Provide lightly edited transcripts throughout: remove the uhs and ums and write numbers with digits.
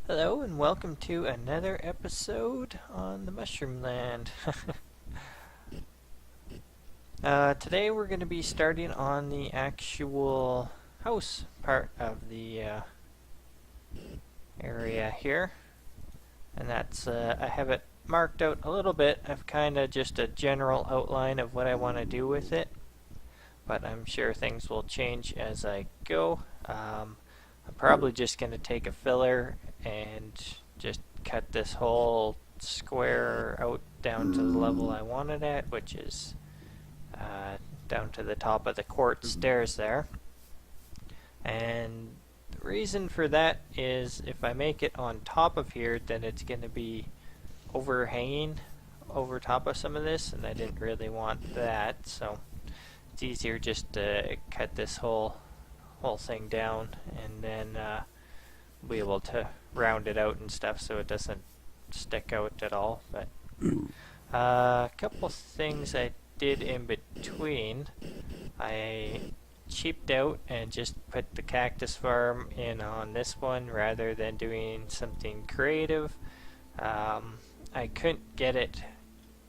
Hello and welcome to another episode on the Mushroom Land. Today we're going to be starting on the actual house part of the area here. And that's, I have it marked out a little bit. I've kind of just a general outline of what I want to do with it. But I'm sure things will change as I go. I'm probably just going to take a filler and just cut this whole square out down to the level I want it at, which is down to the top of the quartz stairs there. And the reason for that is if I make it on top of here, then it's going to be overhanging over top of some of this, and I didn't really want that, so it's easier just to cut this whole thing down and then be able to round it out and stuff so it doesn't stick out at all. But a couple things I did in between. I cheaped out and just put the cactus farm in on this one rather than doing something creative. I couldn't get it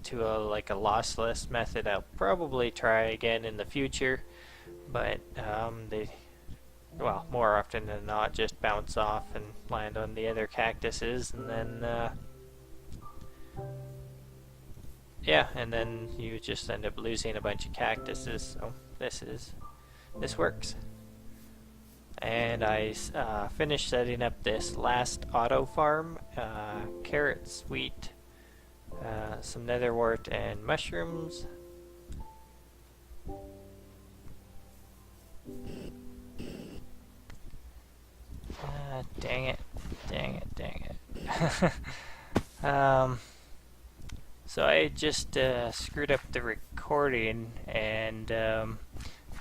to a lossless method. I'll probably try again in the future, but they, well, more often than not, just bounce off and land on the other cactuses, and then yeah, and then you just end up losing a bunch of cactuses. So this works. And I finished setting up this last auto farm, carrots, wheat, some netherwort, and mushrooms. Dang it. So I just screwed up the recording and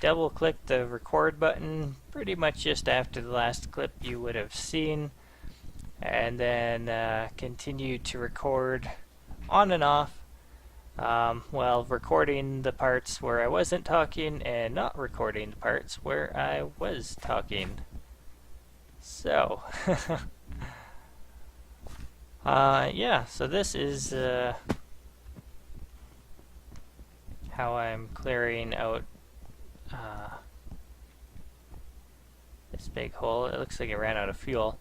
double clicked the record button pretty much just after the last clip you would have seen, and then continued to record on and off while recording the parts where I wasn't talking and not recording the parts where I was talking. So, yeah, so this is how I'm clearing out this big hole. It looks like it ran out of fuel.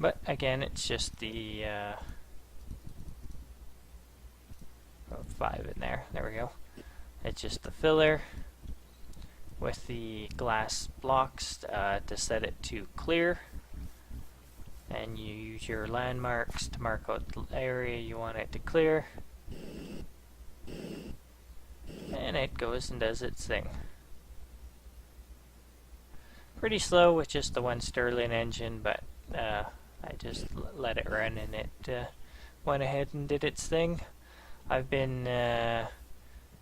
But again, it's just the 5 in there. There we go. It's just the filler with the glass blocks to set it to clear, and you use your landmarks to mark out the area you want it to clear, and it goes and does its thing. Pretty slow with just the one Stirling engine, but I just let it run and it went ahead and did its thing. I've been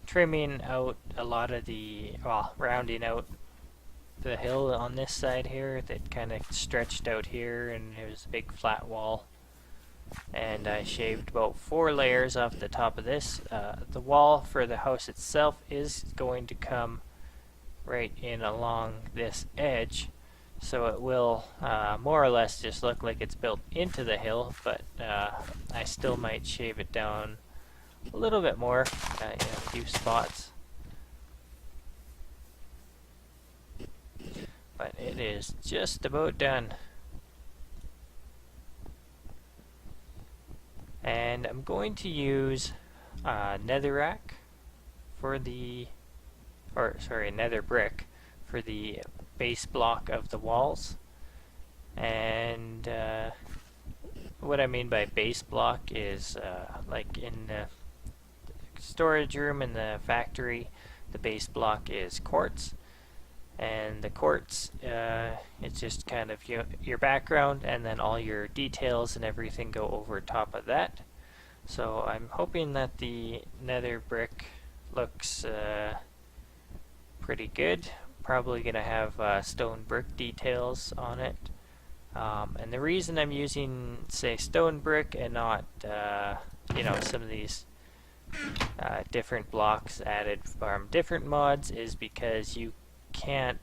trimming out a lot of the, well, rounding out the hill on this side here that kind of stretched out here, and it was a big flat wall, and I shaved about 4 layers off the top of this. The wall for the house itself is going to come right in along this edge, so it will more or less just look like it's built into the hill, but I still might shave it down a little bit more in a few spots. But it is just about done. And I'm going to use netherrack for the, nether brick for the base block of the walls. And what I mean by base block is like in the storage room in the factory, the base block is quartz, and the quartz it's just kind of your background, and then all your details and everything go over top of that. So I'm hoping that the nether brick looks pretty good. Probably gonna have stone brick details on it, and the reason I'm using, say, stone brick and not you know, some of these different blocks added from different mods is because you can't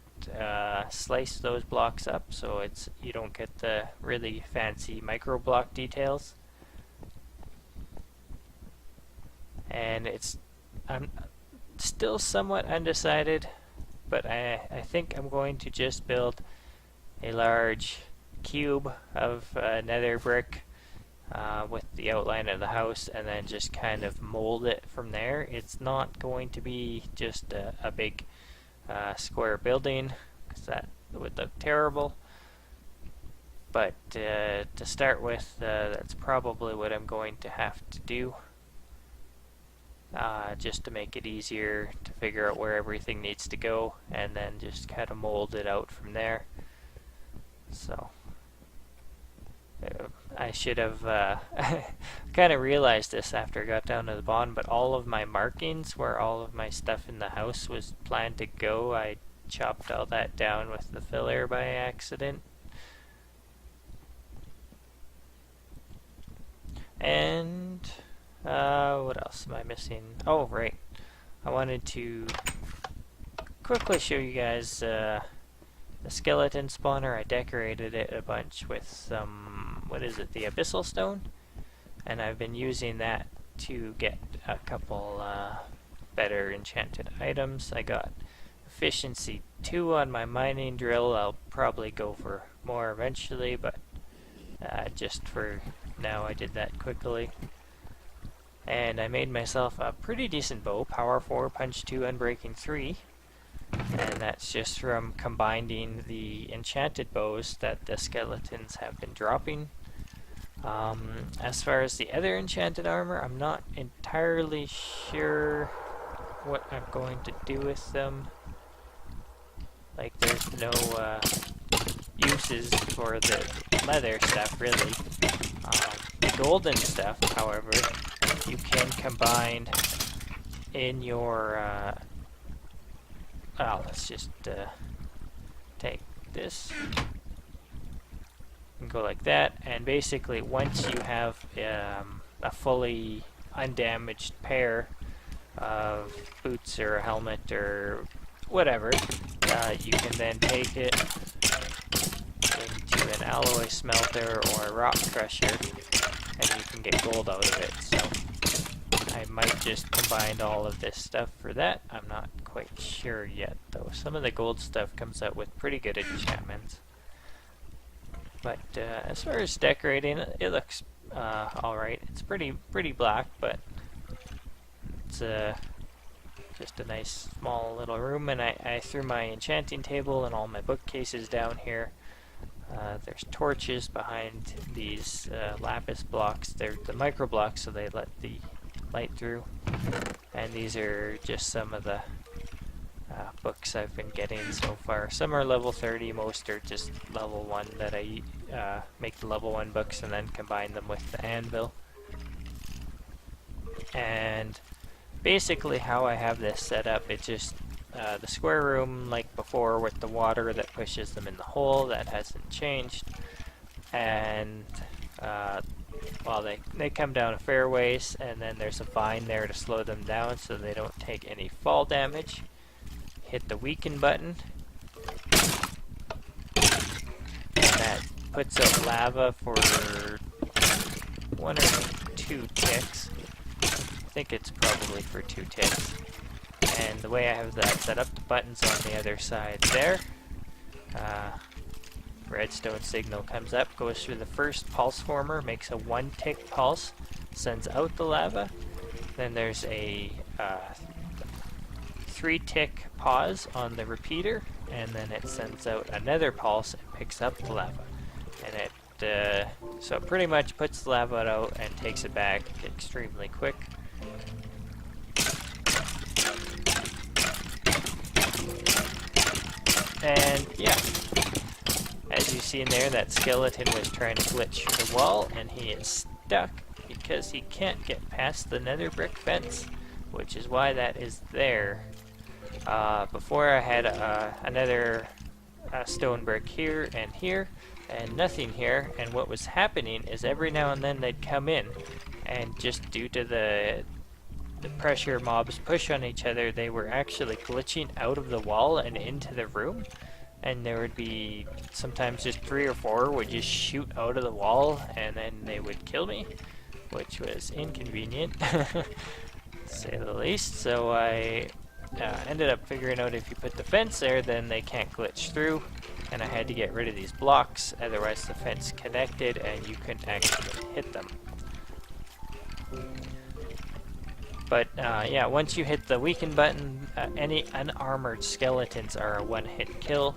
slice those blocks up so you don't get the really fancy micro block details. And I'm still somewhat undecided, but I think I'm going to just build a large cube of nether brick with the outline of the house, and then just kind of mold it from there. It's not going to be just a big square building, because that would look terrible. But to start with, that's probably what I'm going to have to do, just to make it easier to figure out where everything needs to go, and then just kind of mold it out from there. So I should have kind of realized this after I got down to the bottom, but all of my markings where all of my stuff in the house was planned to go, I chopped all that down with the filler by accident. And what else am I missing? Oh, right. I wanted to quickly show you guys the skeleton spawner. I decorated it a bunch with some, what is it, the abyssal stone, and I've been using that to get a couple better enchanted items. I got efficiency 2 on my mining drill. I'll probably go for more eventually, but just for now I did that quickly. And I made myself a pretty decent bow, power 4, punch 2, unbreaking 3. And that's just from combining the enchanted bows that the skeletons have been dropping. As far as the other enchanted armor, I'm not entirely sure what I'm going to do with them. Like, there's no uses for the leather stuff, really. The golden stuff, however, you can combine in your let's just take this and go like that, and basically once you have a fully undamaged pair of boots or a helmet or whatever, you can then take it into an alloy smelter or a rock crusher, and you can get gold out of it. So I might just combine all of this stuff for that. I'm not quite sure yet, though. Some of the gold stuff comes out with pretty good enchantments. But as far as decorating, it looks alright. It's pretty black, but it's just a nice small little room. And I threw my enchanting table and all my bookcases down here. There's torches behind these lapis blocks. They're the micro blocks, so they let the light through. And these are just some of the books I've been getting so far. Some are level 30, most are just level 1 that I make the level 1 books and then combine them with the anvil. And basically how I have this set up, it's just the square room like before with the water that pushes them in the hole. That hasn't changed. And well, they come down a fair ways, and then there's a vine there to slow them down so they don't take any fall damage. Hit the weaken button, and that puts out lava for 1 or 2 ticks. I think it's probably for 2 ticks. And the way I have that set up, the button's on the other side there. Redstone signal comes up, goes through the first pulse former, makes a 1 tick pulse, sends out the lava. Then there's a 3 tick pause on the repeater, and then it sends out another pulse and picks up the lava. And it so it pretty much puts the lava out and takes it back extremely quick. And yeah, as you see in there, that skeleton was trying to glitch the wall, and he is stuck because he can't get past the nether brick fence, which is why that is there. Before I had another stone brick here, and nothing here, and what was happening is every now and then they'd come in, and just due to the pressure mobs push on each other, they were actually glitching out of the wall and into the room. and there would be sometimes just 3 or 4 would just shoot out of the wall, and then they would kill me, which was inconvenient, to say the least. So I ended up figuring out if you put the fence there, then they can't glitch through, and I had to get rid of these blocks, otherwise the fence connected and you couldn't actually hit them. But yeah, once you hit the weaken button, any unarmored skeletons are a one-hit kill.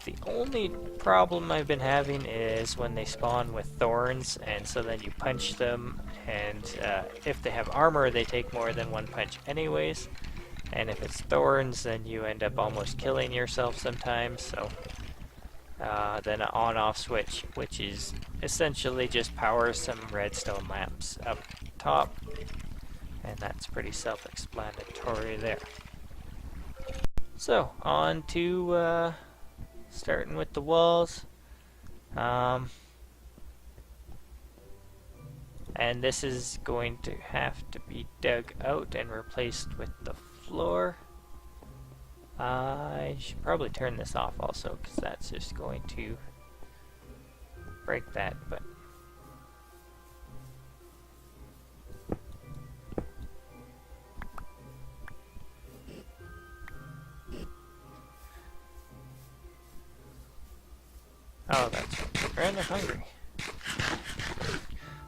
The only problem I've been having is when they spawn with thorns, and so then you punch them, and if they have armor, they take more than one punch anyways. And if it's thorns, then you end up almost killing yourself sometimes. So then an on-off switch, which is essentially just powers some redstone lamps up top, and that's pretty self-explanatory there. So on to starting with the walls. And this is going to have to be dug out and replaced with the floor. I should probably turn this off also, because that's just going to break that, but oh, that's right. We're kind of hungry.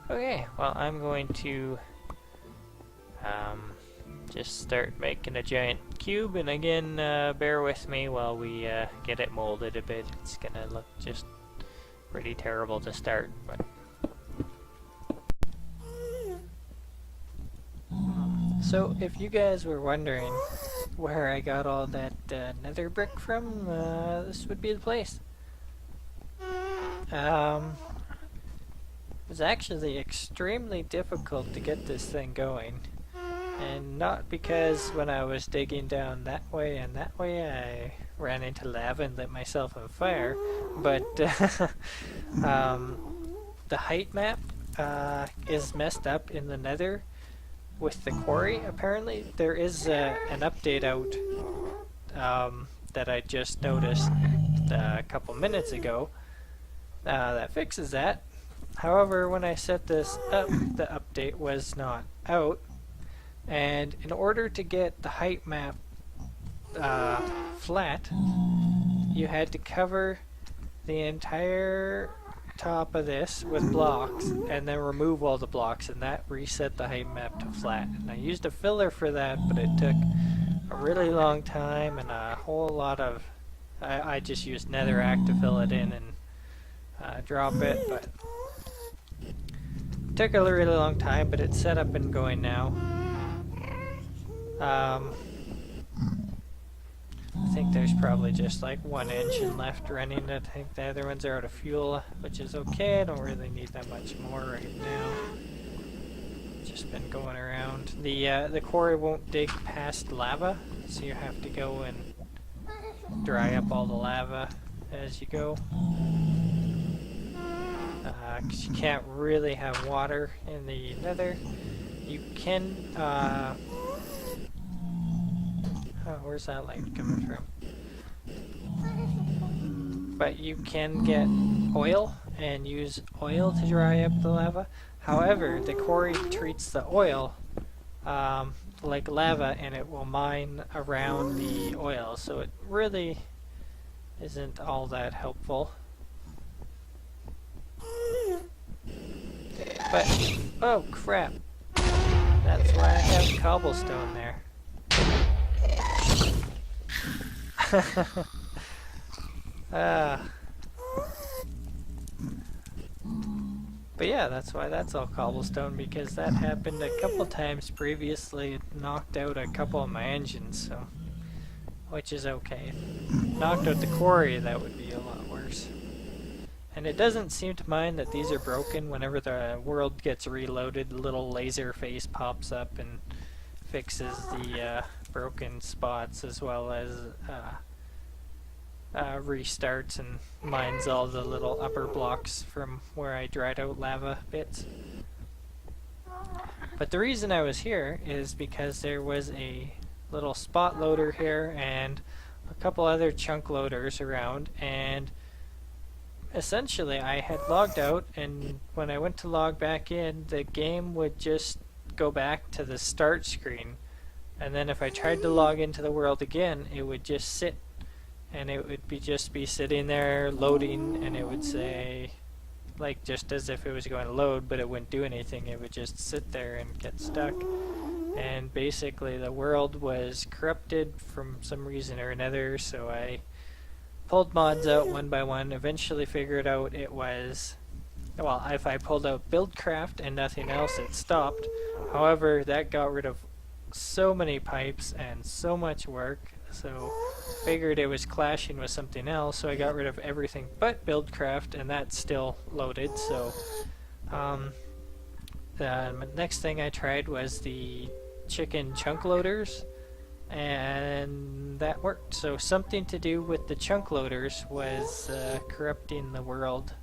Okay, well, I'm going to just start making a giant cube, and again, bear with me while we get it molded a bit. It's gonna look just pretty terrible to start, but so if you guys were wondering where I got all that nether brick from, this would be the place. It was actually extremely difficult to get this thing going, and not because when I was digging down that way and that way I ran into lava and lit myself on fire, but the height map is messed up in the nether with the quarry. Apparently there is an update out that I just noticed a couple minutes ago that fixes that. However, when I set this up, the update was not out, and in order to get the height map flat, you had to cover the entire top of this with blocks and then remove all the blocks, and that reset the height map to flat. And I used a filler for that, but it took a really long time and a whole lot of I just used netherrack to fill it in and drop it, but took a really long time, but it's set up and going now. I think there's probably just like one engine left running. I think the other ones are out of fuel, which is okay. I don't really need that much more right now. Just been going around. The quarry won't dig past lava, so you have to go and dry up all the lava as you go. Because you can't really have water in the nether. You can, oh, where's that light coming from? But you can get oil and use oil to dry up the lava. However, the quarry treats the oil like lava, and it will mine around the oil, so it really isn't all that helpful. But, oh crap, that's why I have cobblestone there. But yeah, that's why that's all cobblestone, because that happened a couple times previously. It knocked out a couple of my engines, so, which is okay. Knocked out the quarry, that would be a lot worse. And it doesn't seem to mind that these are broken. Whenever the world gets reloaded, a little laser face pops up and fixes the broken spots, as well as restarts and mines all the little upper blocks from where I dried out lava bits. But the reason I was here is because there was a little spot loader here, and a couple other chunk loaders around, and essentially I had logged out, and when I went to log back in, the game would just go back to the start screen. And then if I tried to log into the world again, it would just sit, and it would just be sitting there loading, and it would say, like, just as if it was going to load, but it wouldn't do anything. It would just sit there and get stuck. And basically the world was corrupted from some reason or another, so I pulled mods out one by one, eventually figured out it was, well, if I pulled out Buildcraft and nothing else, it stopped. However, that got rid of so many pipes and so much work, so figured it was clashing with something else, so I got rid of everything but Buildcraft, and that still loaded. So the next thing I tried was the chicken chunk loaders, and that worked. So something to do with the chunk loaders was corrupting the world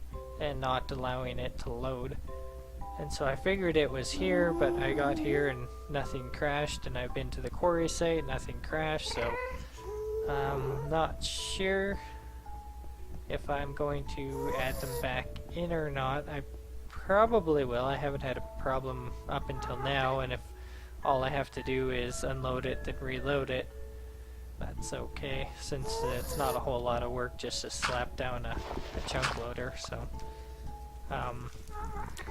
and not allowing it to load. And so I figured it was here, but I got here and nothing crashed, and I've been to the quarry site, nothing crashed, so I'm not sure if I'm going to add them back in or not. I probably will. I haven't had a problem up until now, and if all I have to do is unload it then reload it, that's okay, since it's not a whole lot of work just to slap down a chunk loader. So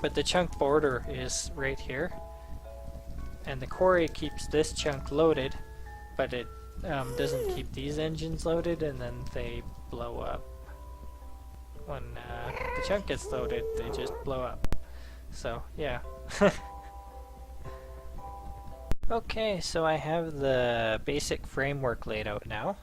but the chunk border is right here, and the quarry keeps this chunk loaded, but it doesn't keep these engines loaded, and then they blow up. When the chunk gets loaded, they just blow up. So yeah. Okay, so I have the basic framework laid out now.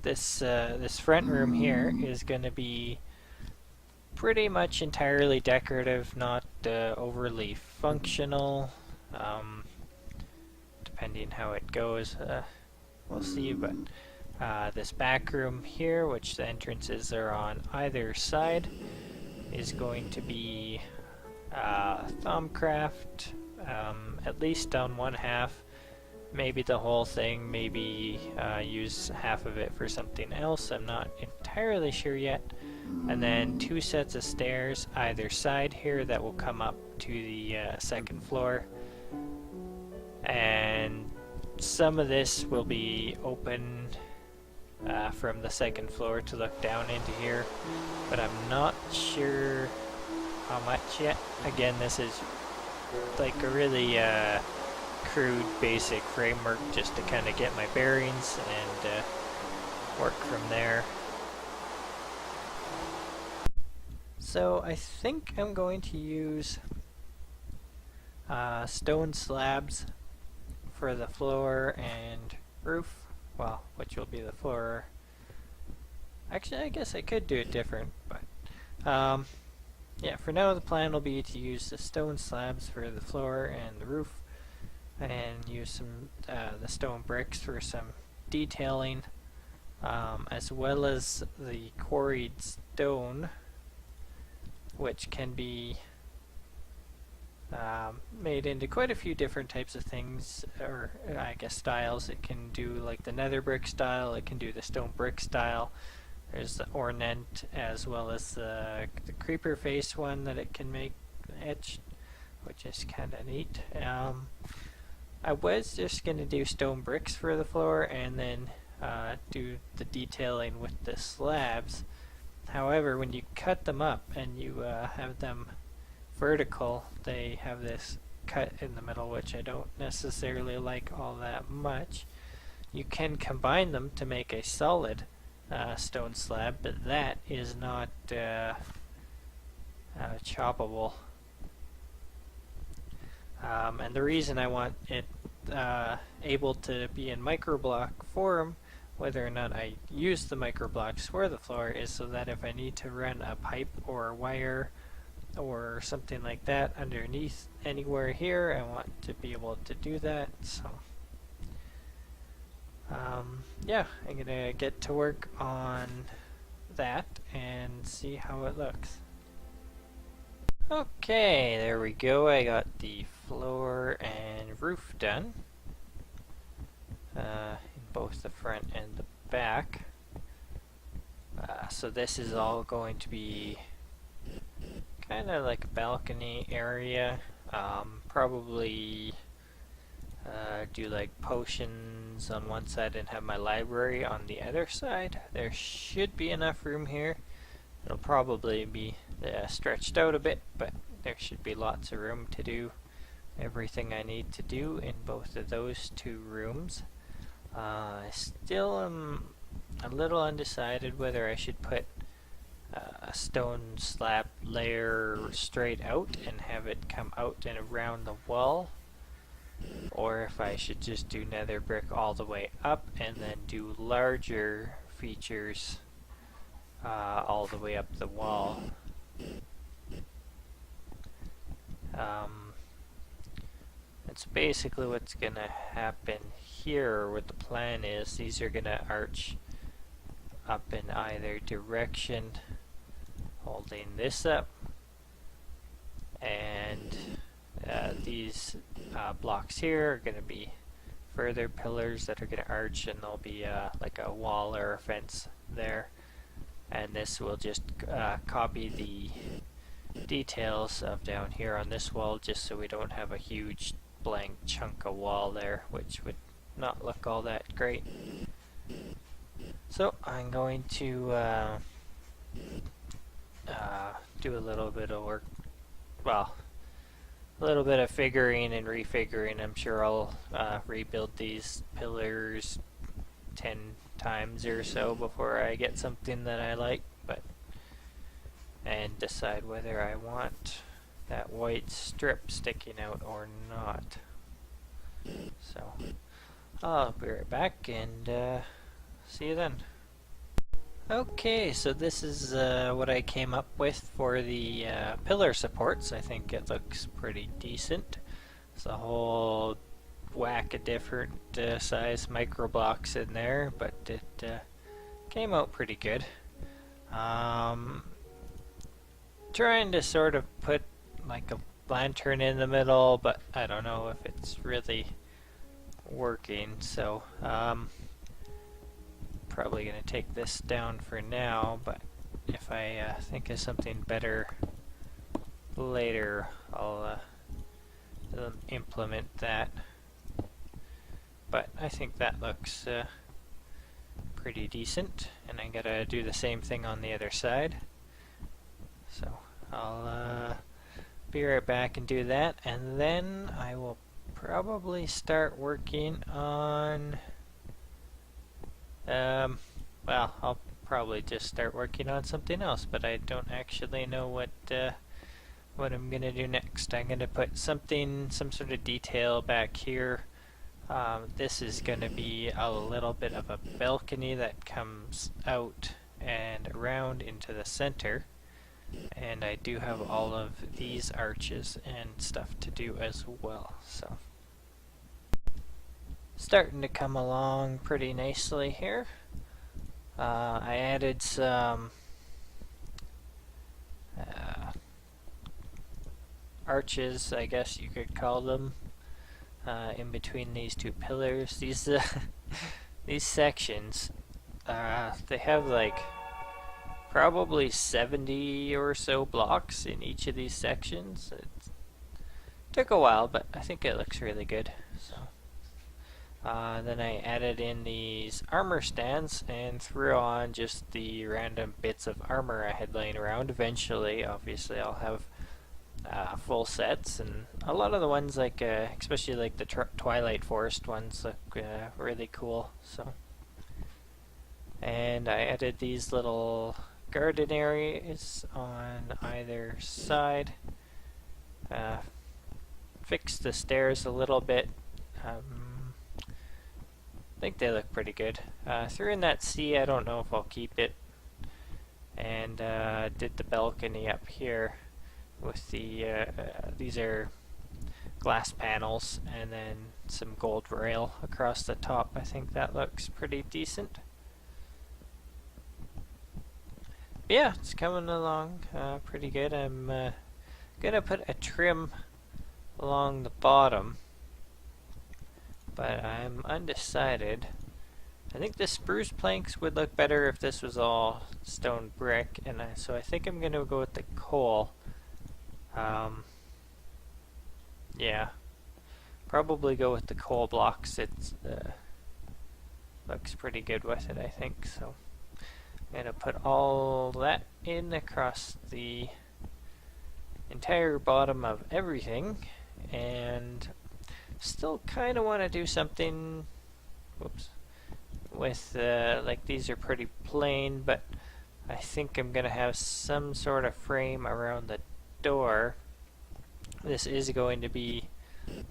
This front room here is going to be pretty much entirely decorative, not overly functional. Depending how it goes, we'll see. But this back room here, which the entrances are on either side, is going to be Thumbcraft, at least on one half. Maybe the whole thing, maybe use half of it for something else. I'm not entirely sure yet. And then 2 sets of stairs either side here that will come up to the second floor. And some of this will be open from the second floor to look down into here, but I'm not sure how much yet. Again, this is like a really crude basic framework just to kind of get my bearings and work from there. So I think I'm going to use stone slabs for the floor and roof, well, which will be the floor. Actually, I guess I could do it different, but yeah, for now the plan will be to use the stone slabs for the floor and the roof, and use some the stone bricks for some detailing, as well as the quarried stone, which can be made into quite a few different types of things, or I guess styles. It can do like the nether brick style, it can do the stone brick style. There's the ornament as well as the creeper face one that it can make etched, which is kind of neat. I was just going to do stone bricks for the floor and then do the detailing with the slabs. However, when you cut them up and you have them vertical, they have this cut in the middle, which I don't necessarily like all that much. You can combine them to make a solid stone slab, but that is not choppable. And the reason I want it able to be in microblock form, whether or not I use the microblocks for the floor, is so that if I need to run a pipe or a wire or something like that underneath anywhere here, I want to be able to do that. So yeah, I'm gonna get to work on that and see how it looks. Okay, there we go. I got the floor and roof done. In both the front and the back. So this is all going to be kind of like a balcony area. Probably do like potions on one side and have my library on the other side. There should be enough room here. It'll probably be stretched out a bit, but there should be lots of room to do everything I need to do in both of those two rooms. I still am a little undecided whether I should put a stone slab layer straight out and have it come out and around the wall, or if I should just do nether brick all the way up and then do larger features all the way up the wall. That's basically what's gonna happen here. What the plan is, these are gonna arch up in either direction, holding this up, and these blocks here are gonna be further pillars that are gonna arch, and there'll be like a wall or a fence there. And this will just copy the details of down here on this wall, just so we don't have a huge blank chunk of wall there, which would not look all that great. So I'm going to do a little bit of work, well, a little bit of figuring and refiguring. I'm sure I'll rebuild these pillars 10 times or so before I get something that I like, and decide whether I want that white strip sticking out or not. So I'll be right back and see you then. Okay, so this is what I came up with for the pillar supports. I think it looks pretty decent. It's a whole whack of different size micro blocks in there, but it came out pretty good. Trying to sort of put like a lantern in the middle, but I don't know if it's really working, so probably gonna take this down for now, but if I think of something better later, I'll implement that. But I think that looks pretty decent, and I'm gonna do the same thing on the other side. So I'll be right back and do that, and then I will probably start working on well, I'll probably just start working on something else, but I don't actually know what I'm gonna do next. I'm gonna put some sort of detail back here. This is gonna be a little bit of a balcony that comes out and around into the center. And I do have all of these arches and stuff to do as well, so starting to come along pretty nicely here. I added some arches, I guess you could call them, in between these two pillars. These these sections, they have like probably 70 or so blocks in each of these sections. It took a while, but I think it looks really good. So then I added in these armor stands and threw on just the random bits of armor I had laying around. Eventually, obviously, I'll have full sets, and a lot of the ones, like especially like the Twilight Forest ones, look really cool. So, and I added these little garden areas on either side. Fixed the stairs a little bit. I think they look pretty good. Threw in that sea, I don't know if I'll keep it. And did the balcony up here with the, these are glass panels, and then some gold rail across the top. I think that looks pretty decent. Yeah, it's coming along pretty good. I'm gonna put a trim along the bottom, but I'm undecided. I think the spruce planks would look better if this was all stone brick, and so I think I'm gonna go with the coal. Yeah, probably go with the coal blocks. It's looks pretty good with it, I think. So I'm gonna put all that in across the entire bottom of everything, and still kind of want to do something. Whoops. With like these are pretty plain, but I think I'm gonna have some sort of frame around the door. This is going to be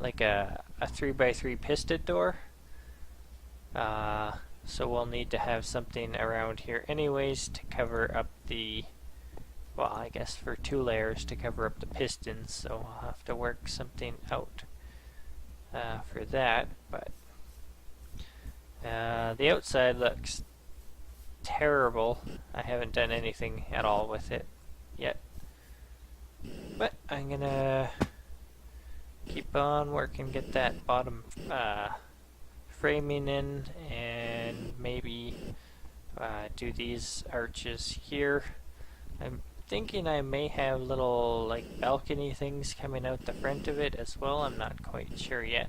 like a 3x3 piston door, so we'll need to have something around here anyways to cover up the, well, I guess for 2 layers to cover up the pistons, so I'll have to work something out for that. But the outside looks terrible. I haven't done anything at all with it yet, but I'm gonna keep on working, get that bottom framing in, and maybe do these arches here. I'm thinking I may have little like balcony things coming out the front of it as well. I'm not quite sure yet.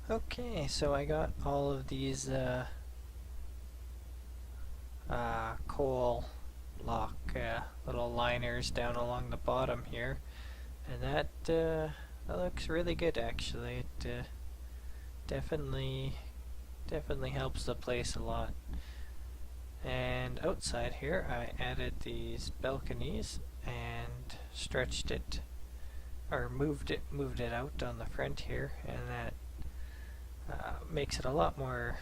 Okay, so I got all of these coal block little liners down along the bottom here, and that looks really good actually. It definitely helps the place a lot. And outside here I added these balconies and stretched it, or moved it out on the front here, and that makes it a lot more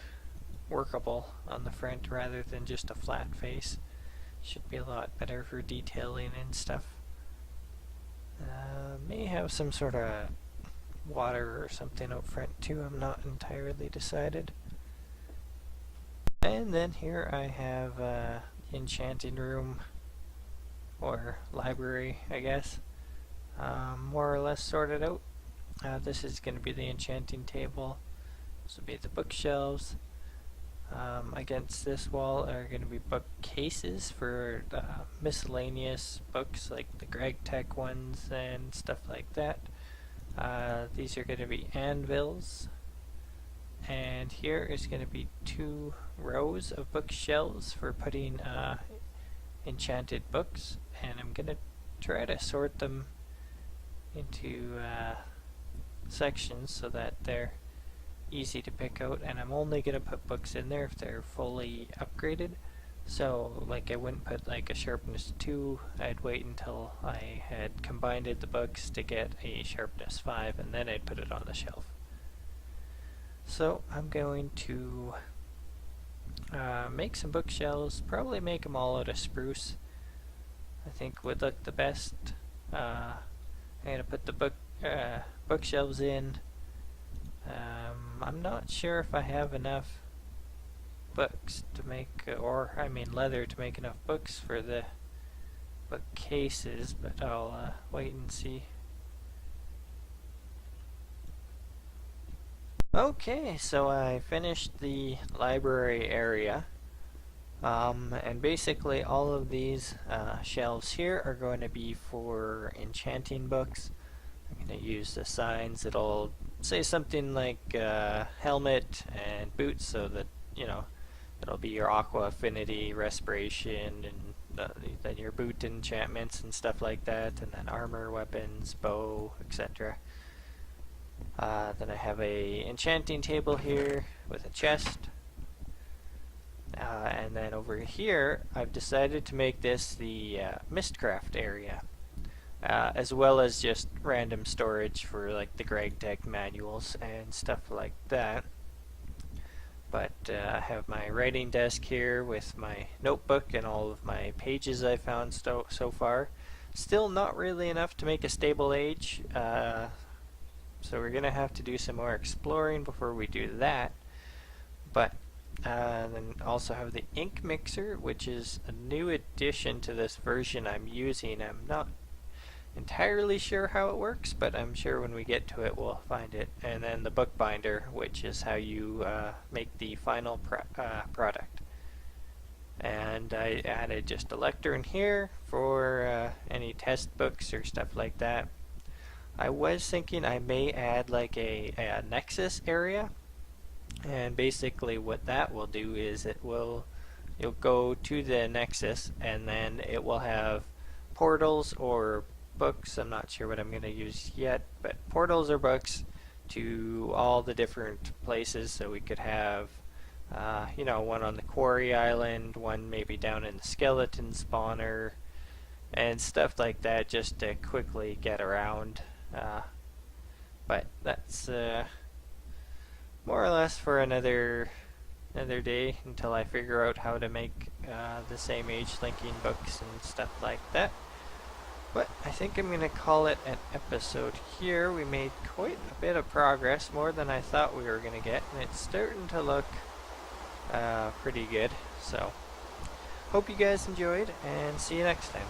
workable on the front rather than just a flat face. Should be a lot better for detailing and stuff. May have some sort of water or something out front too, I'm not entirely decided. And then here I have Enchanting Room, or library I guess, more or less sorted out. This is going to be the enchanting table. This will be the bookshelves. Against this wall are going to be bookcases for miscellaneous books like the Greg Tech ones and stuff like that. These are going to be anvils. And here is going to be 2 rows of bookshelves for putting enchanted books. And I'm going to try to sort them into sections so that they're easy to pick out, and I'm only going to put books in there if they're fully upgraded. So like I wouldn't put like a sharpness 2, I'd wait until I had combined the books to get a sharpness 5, and then I'd put it on the shelf. So I'm going to make some bookshelves, probably make them all out of spruce. I think would look the best. I'm going to put the bookshelves in. I'm not sure if I have enough books to make, or I mean leather to make enough books for the bookcases, but I'll wait and see. Okay, so I finished the library area, and basically all of these shelves here are going to be for enchanting books. I'm going to use the signs that'll say something like helmet and boots, so that, you know, it'll be your aqua affinity, respiration, and then your boot enchantments and stuff like that, and then armor, weapons, bow, etc. Then I have a enchanting table here with a chest, and then over here I've decided to make this the Mistcraft area. As well as just random storage for like the Greg Tech manuals and stuff like that. But I have my writing desk here with my notebook and all of my pages I found so far. Still not really enough to make a stable age, so we're going to have to do some more exploring before we do that. But Then also have the ink mixer, which is a new addition to this version I'm using. I'm not entirely sure how it works, but I'm sure when we get to it we'll find it. And then the bookbinder, which is how you make the final product. And I added just a lectern here for any test books or stuff like that. I was thinking I may add like a Nexus area, and basically what that will do is you'll go to the Nexus and then it will have portals or books. I'm not sure what I'm going to use yet, but portals or books to all the different places. So we could have one on the Quarry Island, one maybe down in the Skeleton Spawner, and stuff like that, just to quickly get around. But that's more or less for another day until I figure out how to make the same age linking books and stuff like that. But I think I'm going to call it an episode here. We made quite a bit of progress, more than I thought we were going to get, and it's starting to look pretty good. So, hope you guys enjoyed, and see you next time.